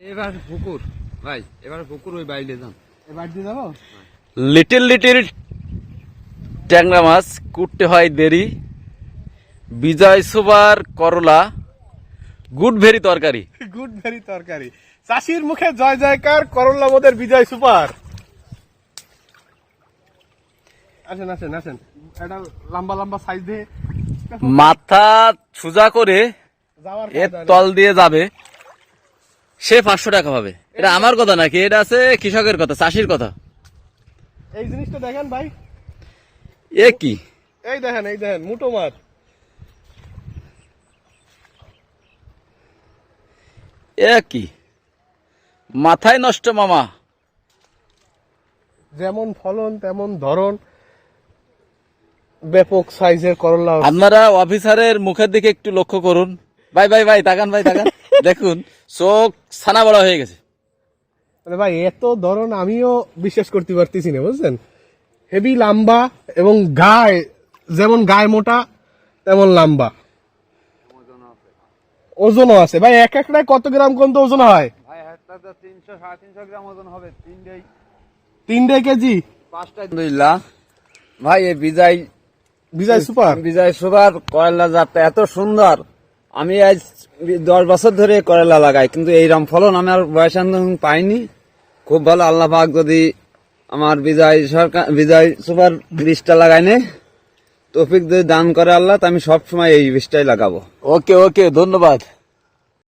এবার পুকুর ভাই, এবার পুকুর ওই বাইরে যান, এবার দিয়ে যাবো। লিটিল লিটিল ট্যাংরা মাছ কুটতে হয় দেরি। বিজয় সুপার করলা গুড ভেরি তরকারি। গুড ভেরি তরকারি। চাষির মুখে জয় জয়কার, করল্লা বোধের বিজয় সুপার। আসেন আসেন আসেন, একটা লম্বা লম্বা সাইজ দিয়ে মাথা সোজা করে যাওয়ার এর তল দিয়ে যাবে, সে 500 টাকা পাবে। এটা আমার কথা নাকি, এটা আছে কৃষকের কথা, চাষির কথা। এই জিনিসটা দেখেন ভাই, এ কি, এই দেখেন মুটো মাছ। এ কি, মাথায় নষ্ট মামা। যেমন ফলন তেমন ধরন, ব্যাপক সাইজের করলা। আপনারা অফিসারের মুখের দিকে একটু লক্ষ্য করুন। ভাই ভাই ভাই তাকান, ভাই তাকান, দেখুন চোখ ছানা বড়া হয়ে গেছে। মানে ভাই এত ধরন আমিও বিশ্বাস করতে পারতেছি না, বুঝছেন। হেভি লম্বা এবং গায়ে, যেমন গায়ে মোটা তেমন লম্বা, ওজনও আছে। ভাই এক একটায় কত গ্রাম কোন ওজন হয় ভাই? একটা 300 350 গ্রাম ওজন হবে, 3.5 কেজি। 5টা। আলহামদুলিল্লাহ ভাই, এই বিজয় সুপার করলা জাতটা এত সুন্দর। আমি আজ 10 বছর ধরে করলা লাগাই, কিন্তু এইরকম ফলন আমার বয়স পাইনি। খুব ভালো, আল্লাহ পাক যদি আমার বিজয় সুপার বীজটা লাগাই নে তৌফিক যদি দান করে আল্লাহ, তো আমি সবসময় এই বীজটাই লাগাবো। ওকে ওকে, ধন্যবাদ।